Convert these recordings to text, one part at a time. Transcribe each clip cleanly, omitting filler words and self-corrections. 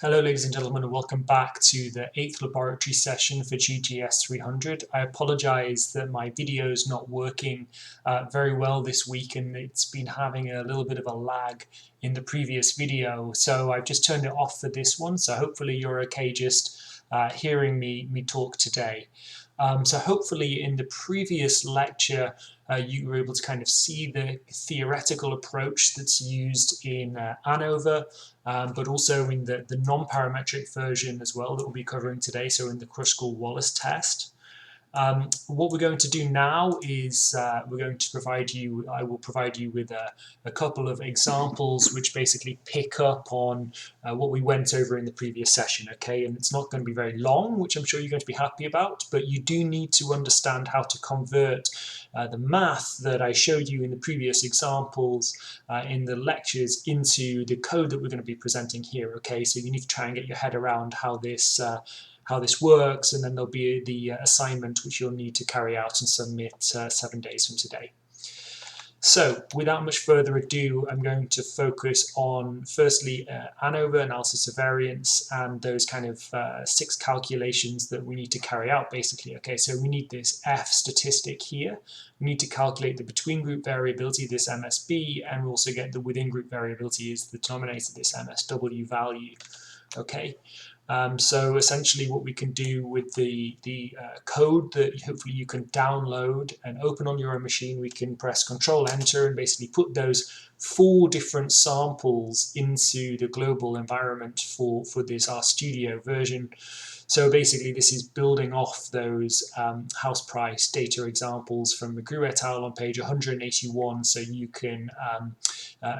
Hello ladies and gentlemen, and welcome back to the 8th laboratory session for GGS 300. I apologize that my video is not working very well this week, and it's been having a little bit of a lag in the previous video, so I've just turned it off for this one, so hopefully you're okay just hearing me talk today. So hopefully in the previous lecture you were able to kind of see the theoretical approach that's used in Anova, but also in the non-parametric version as well that we'll be covering today, so in the Crisco Wallace test. What we're going to do now is I will provide you with a couple of examples which basically pick up on what we went over in the previous session, okay? And it's not going to be very long, which I'm sure you're going to be happy about, but you do need to understand how to convert the math that I showed you in the previous examples in the lectures into the code that we're going to be presenting here, okay? So you need to try and get your head around how this works, and then there'll be the assignment which you'll need to carry out and submit 7 days from today. So without much further ado, I'm going to focus on firstly Anova, analysis of variance, and those kind of 6 calculations that we need to carry out basically. Okay, so we need this F statistic here. We need to calculate the between group variability, this MSB, and we also get the within group variability is the denominator, this MSW value. Okay. So essentially what we can do with the code that hopefully you can download and open on your own machine, we can press Control Enter and basically put those 4 different samples into the global environment for this RStudio version. So basically this is building off those house price data examples from McGrew et al. On page 181, so you can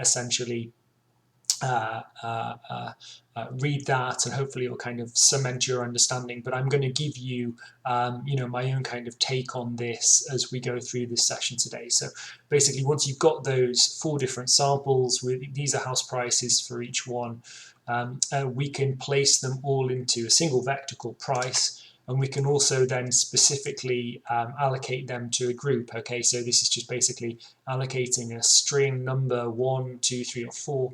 essentially read that, and hopefully it will kind of cement your understanding. But I'm going to give you, my own kind of take on this as we go through this session today. So basically, once you've got those 4 different samples, these are house prices for each one, we can place them all into a single vector called price. And we can also then specifically allocate them to a group. Okay, so this is just basically allocating a string number 1, 2, 3, or 4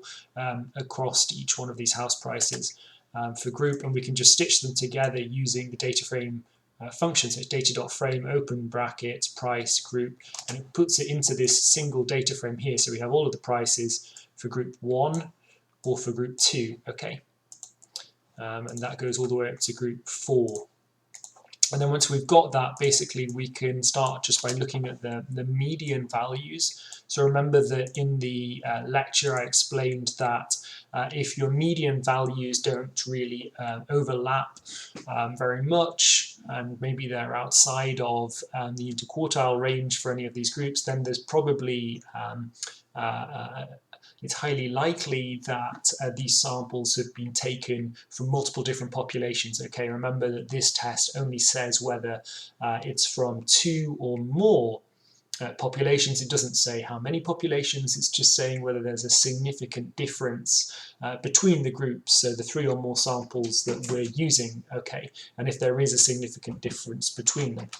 across each one of these house prices for group, and we can just stitch them together using the data frame function. So it's data.frame open bracket price group, and it puts it into this single data frame here. So we have all of the prices for group 1 or for group 2. Okay, and that goes all the way up to group 4. And then once we've got that, basically we can start just by looking at the median values. So remember that in the lecture I explained that if your median values don't really overlap very much, and maybe they're outside of the interquartile range for any of these groups, then there's probably it's highly likely that these samples have been taken from multiple different populations. Okay, remember that this test only says whether it's from 2 or more populations. It doesn't say how many populations, it's just saying whether there's a significant difference between the groups, so the 3 or more samples that we're using, okay, and if there is a significant difference between them.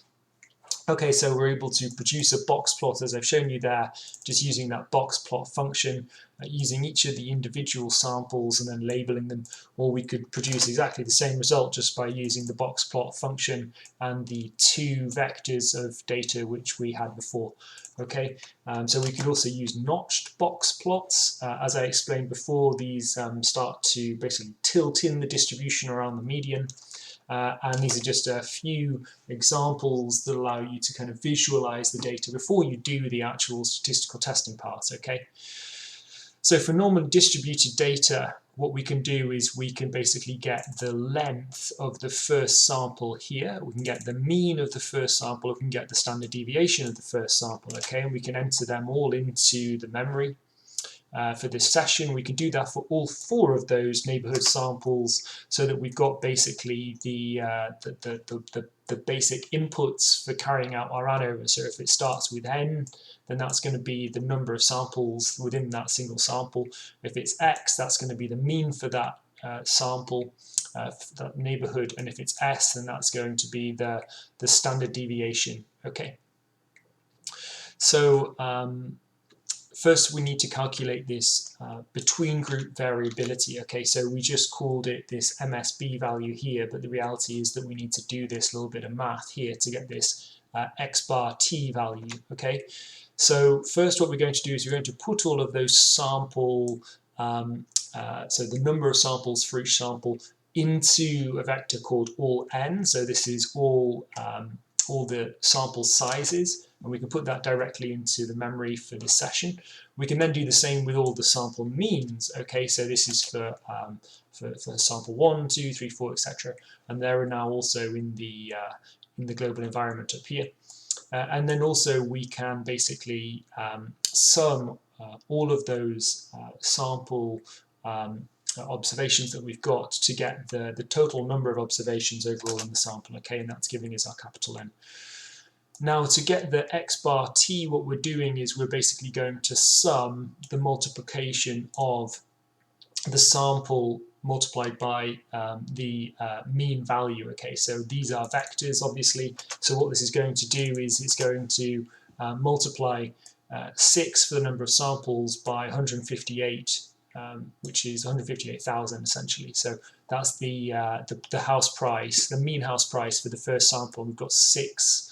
Okay, so we're able to produce a box plot as I've shown you there, just using that box plot function, using each of the individual samples and then labeling them, or we could produce exactly the same result just by using the box plot function and the 2 vectors of data which we had before. Okay, so we could also use notched box plots. As I explained before, these start to basically tilt in the distribution around the median. And these are just a few examples that allow you to kind of visualize the data before you do the actual statistical testing part, okay? So for normally distributed data, what we can do is we can basically get the length of the first sample here, we can get the mean of the first sample, we can get the standard deviation of the first sample, okay? And we can enter them all into the memory. For this session, we can do that for all 4 of those neighborhood samples, so that we've got basically the basic inputs for carrying out our Anova. So if it starts with n, then that's going to be the number of samples within that single sample. If it's x, that's going to be the mean for that sample, for that neighborhood, and if it's s, then that's going to be the standard deviation. Okay. So first we need to calculate this between group variability. Okay, so we just called it this MSB value here, but the reality is that we need to do this little bit of math here to get this x bar t value. Okay, so first what we're going to do is we're going to put all of those sample, so the number of samples for each sample, into a vector called all n. So this is all the sample sizes, and we can put that directly into the memory for this session. We can then do the same with all the sample means. Okay, so this is for sample 1, 2, 3, 4, etc. And they're now also in the global environment up here. And then also we can basically sum all of those sample observations that we've got to get the total number of observations overall in the sample. Okay, and that's giving us our capital N. Now to get the x bar t, what we're doing is we're basically going to sum the multiplication of the sample multiplied by the mean value. Okay, so these are vectors obviously, so what this is going to do is it's going to multiply 6 for the number of samples by 158, which is 158,000 essentially. So that's the house price, the mean house price for the first sample. We've got 6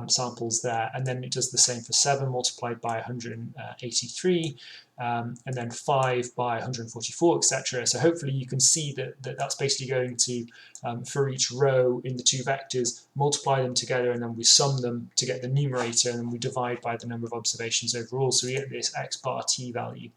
samples there, and then it does the same for 7 multiplied by 183, and then 5 by 144, etc. So hopefully you can see that that's basically going to, for each row in the two vectors, multiply them together, and then we sum them to get the numerator, and then we divide by the number of observations overall, so we get this x bar t value.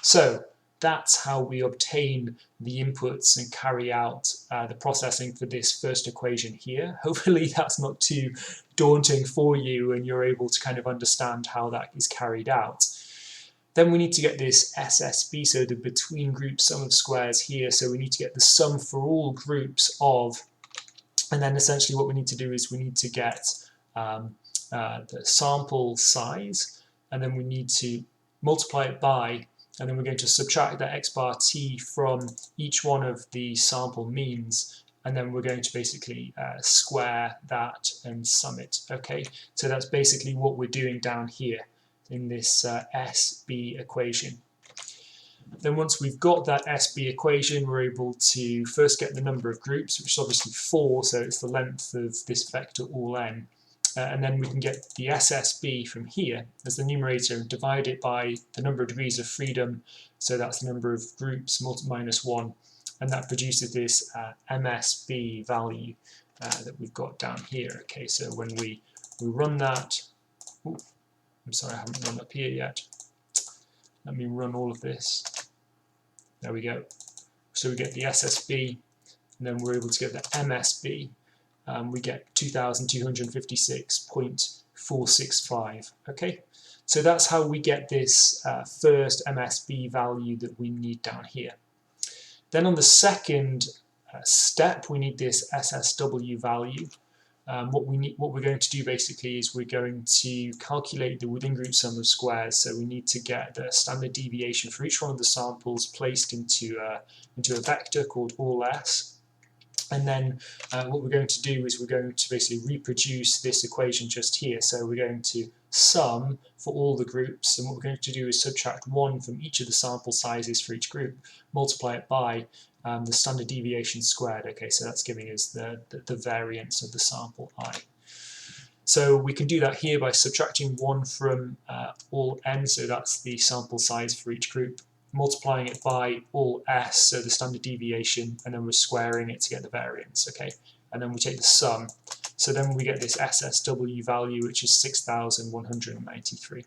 So that's how we obtain the inputs and carry out the processing for this first equation here. Hopefully that's not too daunting for you and you're able to kind of understand how that is carried out. Then we need to get this SSB, so the between group sum of squares here. So we need to get the sum for all groups of, and then essentially what we need to do is we need to get the sample size, and then we need to multiply it by, and then we're going to subtract that x bar t from each one of the sample means, and then we're going to basically square that and sum it. Okay, so that's basically what we're doing down here in this SB equation. Then once we've got that SB equation, we're able to first get the number of groups, which is obviously 4, so it's the length of this vector all n. And then we can get the SSB from here as the numerator and divide it by the number of degrees of freedom, so that's the number of groups minus 1, and that produces this MSB value that we've got down here. Okay, so when we run that, I'm sorry, I haven't run up here yet. Let me run all of this. There we go. So we get the SSB, and then we're able to get the MSB. We get 2,256.465. Okay, so that's how we get this first MSB value that we need down here. Then on the second step, we need this SSW value. What we're going to do basically is we're going to calculate the within group sum of squares. So we need to get the standard deviation for each one of the samples placed into a vector called all S. And then what we're going to do is we're going to basically reproduce this equation just here. So we're going to sum for all the groups, and what we're going to do is subtract 1 from each of the sample sizes for each group, multiply it by the standard deviation squared. Okay, so that's giving us the variance of the sample I. So we can do that here by subtracting 1 from all n, so that's the sample size for each group, multiplying it by all s, so the standard deviation, and then we're squaring it to get the variance. Okay, and then we take the sum, so then we get this SSW value, which is 6,193.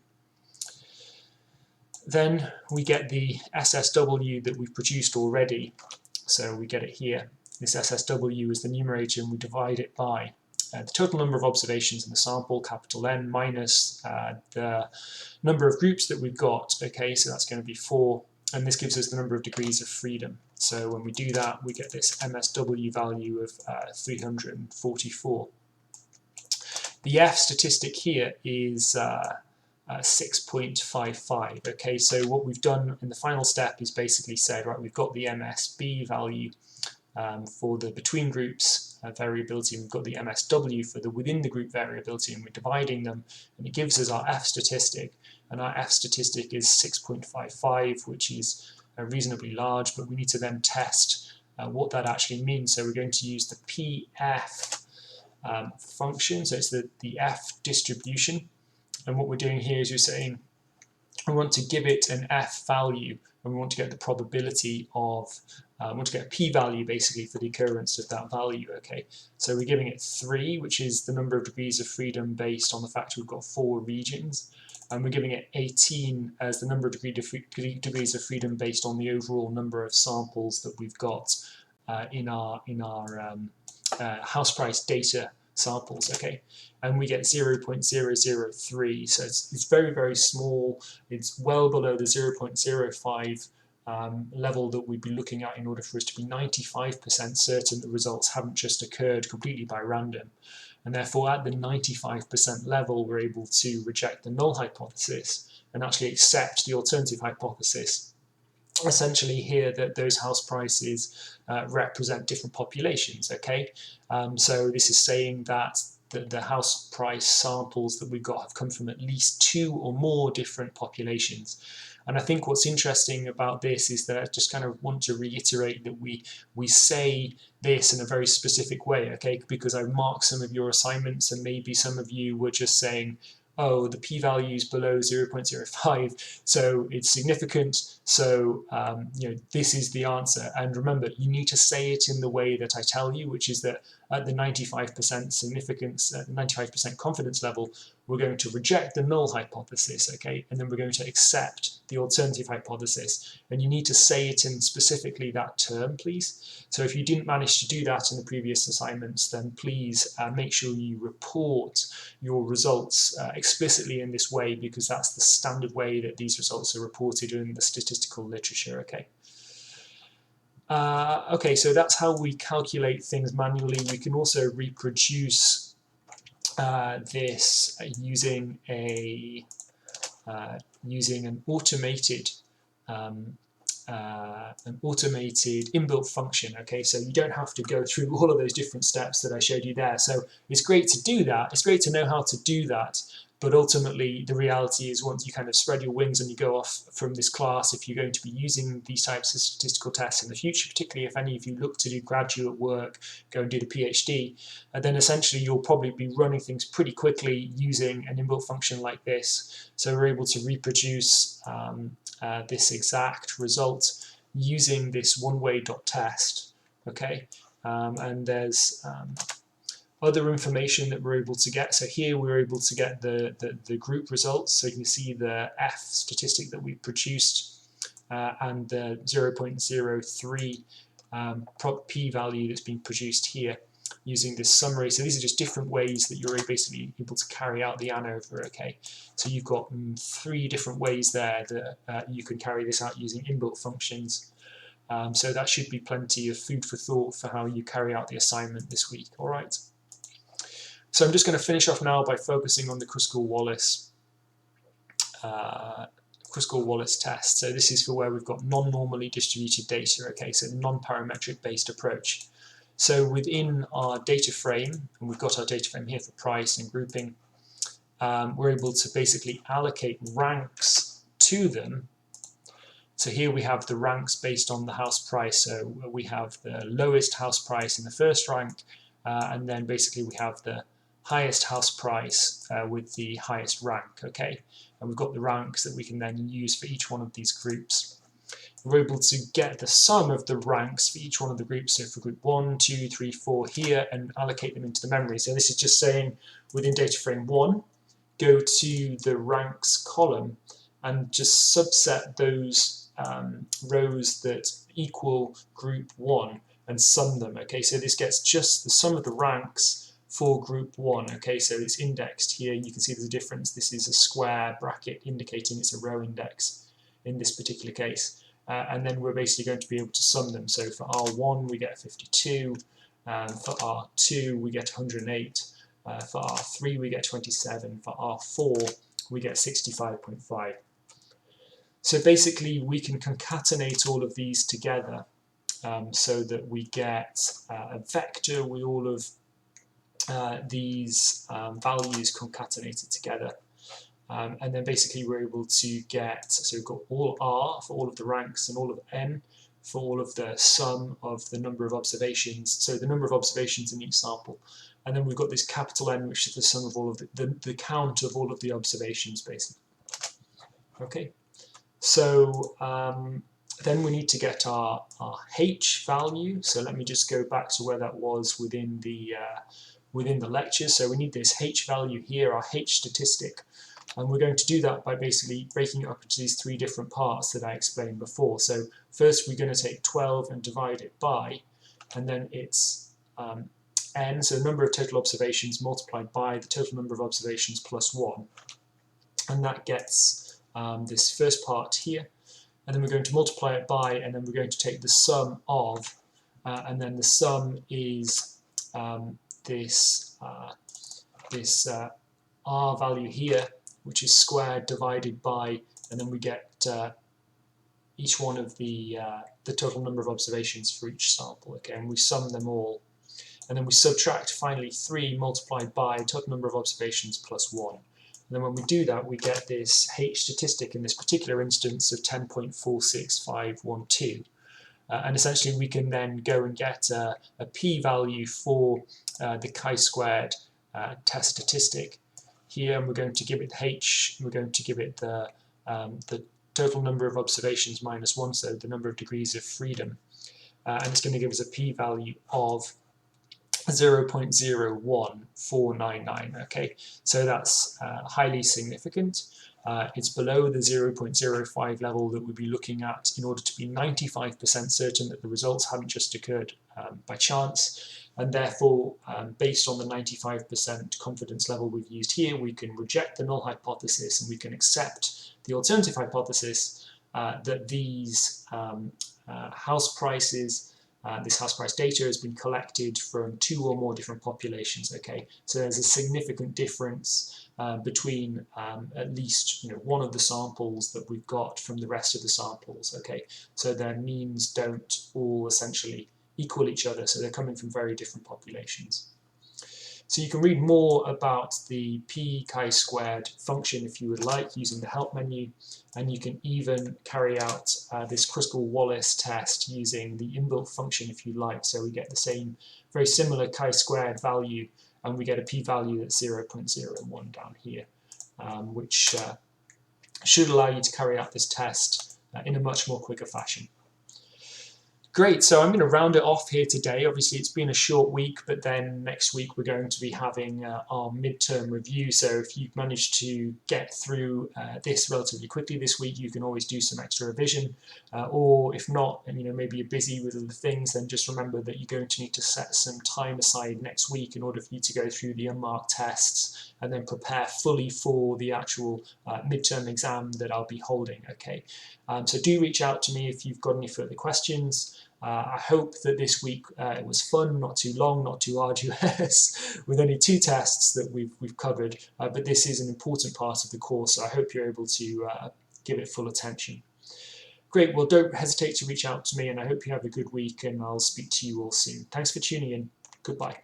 Then we get the SSW that we've produced already, so we get it here. This SSW is the numerator, and we divide it by the total number of observations in the sample, capital N, minus the number of groups that we've got. Okay, so that's going to be 4, and this gives us the number of degrees of freedom. So when we do that, we get this MSW value of 344. The F statistic here is 6.55. Okay, so what we've done in the final step is basically said, right, we've got the MSB value for the between groups variability, and we've got the MSW for the within the group variability, and we're dividing them, and it gives us our F statistic, and our F statistic is 6.55, which is reasonably large, but we need to then test what that actually means. So we're going to use the PF function, so it's the F distribution, and what we're doing here is we're saying we want to give it an F value, and we want to get the probability of, we want to get a p-value basically for the occurrence of that value, okay? So we're giving it 3, which is the number of degrees of freedom based on the fact we've got 4 regions, and we're giving it 18 as the number of degrees of freedom based on the overall number of samples that we've got in our house price data samples, okay? And we get 0.003, so it's very, very small. It's well below the 0.05 level that we'd be looking at in order for us to be 95% certain the results haven't just occurred completely by random. And therefore, at the 95% level, we're able to reject the null hypothesis and actually accept the alternative hypothesis. Essentially here that those house prices represent different populations, okay? So this is saying that the house price samples that we've got have come from at least 2 or more different populations. And I think what's interesting about this is that I just kind of want to reiterate that we say this in a very specific way, okay? Because I marked some of your assignments and maybe some of you were just saying, oh, the p-value is below 0.05, so it's significant, so this is the answer. And remember, you need to say it in the way that I tell you, which is that at the 95% significance, at the 95% confidence level, we're going to reject the null hypothesis, okay, and then we're going to accept the alternative hypothesis. And you need to say it in specifically that term, please. So if you didn't manage to do that in the previous assignments, then please make sure you report your results explicitly in this way, because that's the standard way that these results are reported in the statistical literature, okay? Okay, so that's how we calculate things manually. We can also reproduce this using an automated inbuilt function, okay? So you don't have to go through all of those different steps that I showed you there. So it's great to do that. It's great to know how to do that. But ultimately, the reality is once you kind of spread your wings and you go off from this class, if you're going to be using these types of statistical tests in the future, particularly if any of you look to do graduate work, go and do the PhD, then essentially you'll probably be running things pretty quickly using an inbuilt function like this. So we're able to reproduce this exact result using this one-way.test, okay? And there's other information that we're able to get. So here we're able to get the group results. So you can see the F statistic that we produced and the 0.03 p-value that's been produced here using this summary. So these are just different ways that you're basically able to carry out the ANOVA, okay? So you've got 3 different ways there that you can carry this out using inbuilt functions. So that should be plenty of food for thought for how you carry out the assignment this week, all right? So I'm just going to finish off now by focusing on the Crisco-Wallace test. So this is for where we've got non-normally distributed data, okay, so the non-parametric based approach. So within our data frame, and we've got our data frame here for price and grouping, we're able to basically allocate ranks to them. So here we have the ranks based on the house price. So we have the lowest house price in the first rank, and then basically we have the highest house price with the highest rank, okay? And we've got the ranks that we can then use for each one of these groups. We're able to get the sum of the ranks for each one of the groups, so for group 1, 2, 3, 4 here, and allocate them into the memory. So this is just saying within data frame 1, go to the ranks column and just subset those rows that equal group 1 and sum them, okay? So this gets just the sum of the ranks for group 1, okay? So it's indexed here. You can see there's a difference. This is a square bracket indicating it's a row index in this particular case. And then we're basically going to be able to sum them. So for R1 we get 52, for R2 we get 108, for R3 we get 27, for R4 we get 65.5. So basically we can concatenate all of these together so that we get a vector with all of these values concatenated together. And then basically we're able to get, so we've got all R for all of the ranks and all of N for all of the sum of the number of observations, so the number of observations in each sample. And then we've got this capital N, which is the sum of all of the count of all of the observations, basically. Okay, so then we need to get our H value. So let me just go back to where that was within the lecture. So we need this H value here, our H statistic. And we're going to do that by basically breaking it up into these three different parts that I explained before. So first we're going to take 12 and divide it by, and then it's n, so the number of total observations multiplied by the total number of observations plus 1. And that gets this first part here. And then we're going to multiply it by, and then we're going to take the sum of, and then the sum is this R value here, which is squared divided by, and then we get each one of the total number of observations for each sample. Okay, and we sum them all, and then we subtract finally 3 multiplied by total number of observations plus 1. And then when we do that, we get this H statistic in this particular instance of 10.46512. And essentially we can then go and get a p-value for the chi-squared test statistic here, and we're going to give it H, we're going to give it the total number of observations minus 1, so the number of degrees of freedom, and it's going to give us a p-value of 0.01499. Okay, so that's highly significant. It's below the 0.05 level that we'd be looking at in order to be 95% certain that the results haven't just occurred by chance. And therefore, based on the 95% confidence level we've used here, we can reject the null hypothesis and we can accept the alternative hypothesis that these house prices, this house price data has been collected from 2 or more different populations. Okay, so there's a significant difference between at least one of the samples that we've got from the rest of the samples. Okay, so their means don't all essentially equal each other, so they're coming from very different populations. So you can read more about the p chi-squared function if you would like using the help menu, and you can even carry out this Crisco-Wallace test using the inbuilt function if you like. So we get the same, very similar chi-squared value, and we get a p-value that's 0.01 down here, which should allow you to carry out this test in a much more quicker fashion. Great, so I'm going to round it off here today. Obviously it's been a short week, but then next week we're going to be having our midterm review. So if you've managed to get through this relatively quickly this week, you can always do some extra revision. Or if not, and maybe you're busy with other things, then just remember that you're going to need to set some time aside next week in order for you to go through the unmarked tests and then prepare fully for the actual midterm exam that I'll be holding. Okay, so do reach out to me if you've got any further questions. I hope that this week it was fun, not too long, not too arduous, with only 2 tests that we've covered, but this is an important part of the course, so I hope you're able to give it full attention. Great, well don't hesitate to reach out to me, and I hope you have a good week, and I'll speak to you all soon. Thanks for tuning in. Goodbye.